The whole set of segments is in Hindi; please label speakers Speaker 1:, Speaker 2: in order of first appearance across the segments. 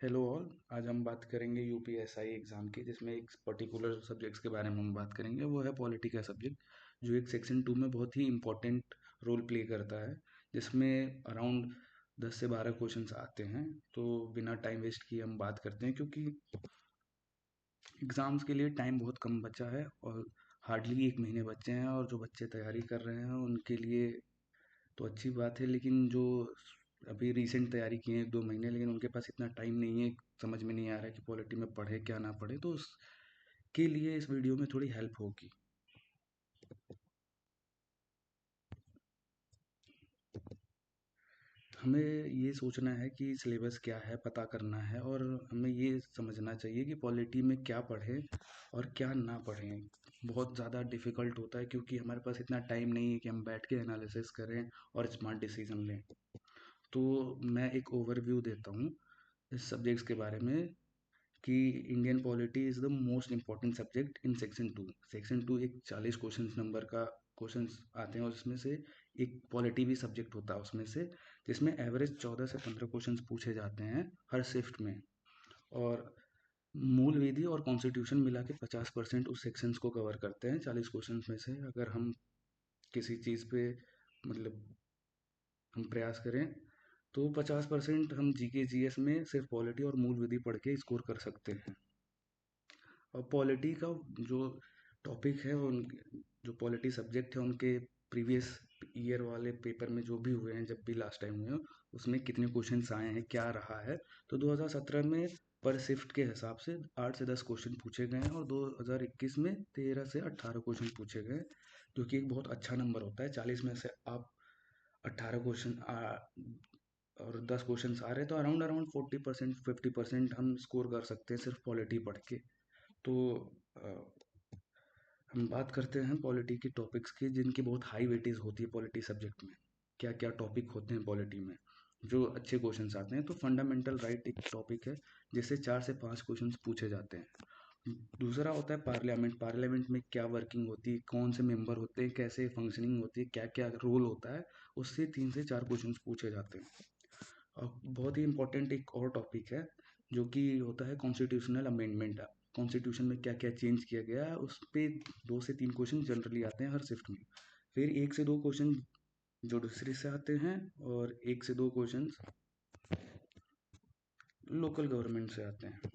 Speaker 1: Hello all. आज हम बात करेंगे यूपीएसआई एग्ज़ाम की, जिसमें एक पर्टिकुलर सब्जेक्ट्स के बारे में हम बात करेंगे। वो है पॉलिटी का सब्जेक्ट, जो एक सेक्शन 2 में बहुत ही इम्पोर्टेंट रोल प्ले करता है, जिसमें अराउंड 10 से 12 क्वेश्चंस आते हैं। तो बिना टाइम वेस्ट किए हम बात करते हैं, क्योंकि एग्ज़ाम्स के लिए टाइम बहुत कम बचा है और हार्डली एक महीने बचे हैं। और जो बच्चे तैयारी कर रहे हैं उनके लिए तो अच्छी बात है, लेकिन जो अभी रिसेंट तैयारी किए हैं 1-2 महीने, लेकिन उनके पास इतना टाइम नहीं है, समझ में नहीं आ रहा है कि पॉलिटी में पढ़े क्या ना पढ़े, तो उसके लिए इस वीडियो में थोड़ी हेल्प होगी। हमें ये सोचना है कि सिलेबस क्या है, पता करना है, और हमें ये समझना चाहिए कि पॉलिटी में क्या पढ़ें और क्या ना पढ़ें। बहुत ज़्यादा डिफ़िकल्ट होता है, क्योंकि हमारे पास इतना टाइम नहीं है कि हम बैठ के एनालिसिस करें और स्मार्ट डिसीजन लें। तो मैं एक ओवरव्यू देता हूँ इस सब्जेक्ट्स के बारे में, कि Indian polity is the most important subject in section 2। Section 2 एक 40 क्वेश्चन नंबर का क्वेश्चंस आते हैं, और उसमें से एक पॉलिटी भी सब्जेक्ट होता है उसमें से, जिसमें एवरेज 14 से 15 क्वेश्चंस पूछे जाते हैं हर शिफ्ट में। और मूल विधि और कॉन्स्टिट्यूशन मिला के 50% उस सेक्शंस को कवर करते हैं 40 क्वेश्चंस में से। अगर हम किसी चीज़ पे मतलब हम प्रयास करें, तो 50% हम जीके जीएस में सिर्फ पॉलिटी और मूल विधि पढ़ के स्कोर कर सकते हैं। और पॉलिटी का जो टॉपिक है, उन जो पॉलिटी सब्जेक्ट है उनके प्रीवियस ईयर वाले पेपर में जो भी हुए हैं, जब भी लास्ट टाइम हुए हैं, उसमें कितने क्वेश्चंस आए हैं, क्या रहा है। तो 2017 में पर शिफ्ट के हिसाब से 8 से 10 क्वेश्चन पूछे गए हैं, और 2021 में 13 से 18 क्वेश्चन पूछे गए हैं, जो कि एक बहुत अच्छा नंबर होता है। 40 में से आप 18 क्वेश्चन और 10 क्वेश्चन आ रहे हैं, तो अराउंड अराउंड 40% 50% हम स्कोर कर सकते हैं सिर्फ पॉलिटी पढ़ के। तो अ, हम बात करते हैं पॉलिटी के टॉपिक्स की, जिनकी बहुत हाई वेटेज होती है पॉलिटी सब्जेक्ट में। क्या क्या टॉपिक होते हैं पॉलिटी में जो अच्छे क्वेश्चंस आते हैं? तो फंडामेंटल राइट एक टॉपिक है, जिससे 4 से 5 क्वेश्चंस पूछे जाते हैं। दूसरा होता है पार्लियामेंट। पार्लियामेंट में क्या वर्किंग होती है, कौन से मेंबर होते हैं, कैसे फंक्शनिंग होती है, क्या क्या रोल होता है, उससे 3 से 4 क्वेश्चंस पूछे जाते हैं। और बहुत ही इंपॉर्टेंट एक और टॉपिक है, जो कि होता है कॉन्स्टिट्यूशनल अमेंडमेंट। कॉन्स्टिट्यूशन में क्या क्या चेंज किया गया है, उस पे 2 से 3 क्वेश्चन जनरली आते हैं हर शिफ्ट में। फिर 1 से 2 क्वेश्चन जुडिशरी से आते हैं, और 1 से 2 क्वेश्चन लोकल गवर्नमेंट से आते हैं।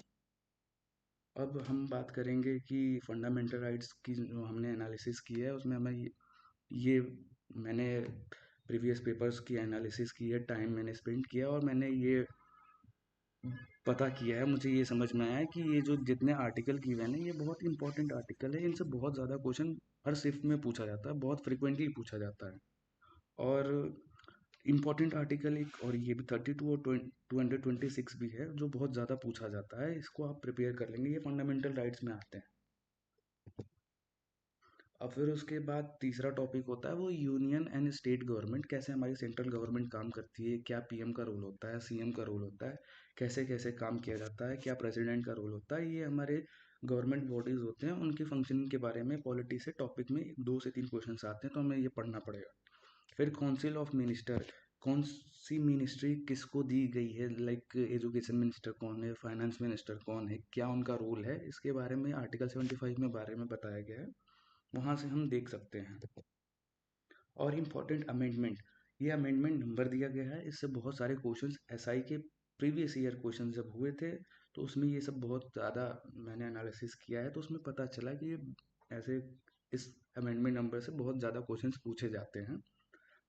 Speaker 1: अब हम बात करेंगे कि फंडामेंटल राइट्स की जो हमने एनालिसिस की है, उसमें हमें ये मैंने प्रीवियस पेपर्स की एनालिसिस की है, टाइम मैंने स्पेंड किया, और मैंने ये पता किया है, मुझे ये समझ में आया है कि ये जो जितने आर्टिकल किए हुए हैं ना, ये बहुत इंपॉर्टेंट आर्टिकल है। इनसे बहुत ज़्यादा क्वेश्चन हर शिफ्ट में पूछा जाता है, बहुत फ्रिक्वेंटली पूछा जाता है। और इम्पॉर्टेंट आर्टिकल एक और ये भी 32 और 226 भी है, जो बहुत ज़्यादा पूछा जाता है। इसको आप प्रिपेयर कर लेंगे, ये फंडामेंटल राइट्स में आते हैं। अब फिर उसके बाद तीसरा टॉपिक होता है वो यूनियन एंड स्टेट गवर्नमेंट, कैसे हमारी सेंट्रल गवर्नमेंट काम करती है, क्या पीएम का रोल होता है, सीएम का रोल होता है, कैसे कैसे काम किया जाता है, क्या प्रेसिडेंट का रोल होता है। ये हमारे गवर्नमेंट बॉडीज होते हैं, उनकी फंक्शनिंग के बारे में पॉलिटी से टॉपिक में 2 से 3 क्वेश्चन आते हैं, तो हमें ये पढ़ना पड़ेगा। फिर काउंसिल ऑफ मिनिस्टर, कौन सी मिनिस्ट्री किसको दी गई है, लाइक एजुकेशन मिनिस्टर कौन है, फाइनेंस मिनिस्टर कौन है, क्या उनका रोल है, इसके बारे में आर्टिकल 75 में बारे में बताया गया है, वहाँ से हम देख सकते हैं। और इम्पॉर्टेंट अमेंडमेंट, ये अमेंडमेंट नंबर दिया गया है, इससे बहुत सारे क्वेश्चंस एसआई के प्रीवियस ईयर क्वेश्चन जब हुए थे, तो उसमें ये सब बहुत ज़्यादा मैंने एनालिसिस किया है, तो उसमें पता चला कि ये ऐसे इस अमेंडमेंट नंबर से बहुत ज़्यादा क्वेश्चंस पूछे जाते हैं।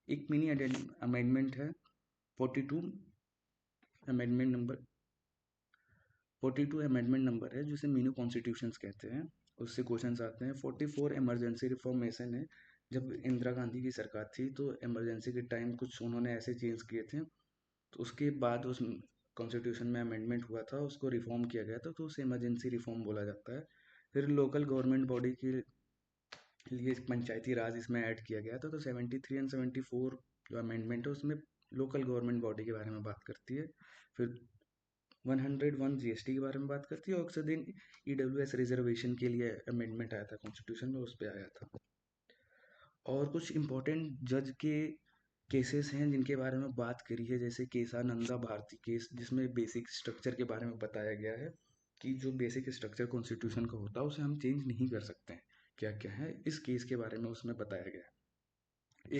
Speaker 1: एक मिनी अमेंडमेंट है 42 अमेंडमेंट नंबर 42 अमेंडमेंट नंबर है, जिसे मीनू कॉन्स्टिट्यूशंस कहते हैं। उससे क्वेश्चंस आते हैं। 44 इमरजेंसी रिफॉर्मेशन है। जब इंदिरा गांधी की सरकार थी, तो इमरजेंसी के टाइम कुछ उन्होंने ऐसे चेंज किए थे, तो उसके बाद उस कॉन्स्टिट्यूशन में अमेंडमेंट हुआ था, उसको रिफॉर्म किया गया था, तो उसे इमरजेंसी रिफॉर्म बोला जाता है। फिर लोकल गवर्नमेंट बॉडी के लिए पंचायती राज इसमें ऐड किया गया था, तो 73 एंड 74 जो अमेंडमेंट है, उसमें लोकल गवर्नमेंट बॉडी के बारे में बात करती है। फिर 101 जीएसटी के बारे में बात करती है, और उसी दिन ईडब्ल्यूएस रिजर्वेशन के लिए अमेंडमेंट आया था कॉन्स्टिट्यूशन में, उस पर आया था। और कुछ इम्पोर्टेंट जज के केसेस हैं जिनके बारे में बात करी है, जैसे केसानंदा भारती केस, जिसमें बेसिक स्ट्रक्चर के बारे में बताया गया है कि जो बेसिक स्ट्रक्चर कॉन्स्टिट्यूशन का होता है उसे हम चेंज नहीं कर सकते हैं। क्या क्या है इस केस के बारे में उसमें बताया गया है।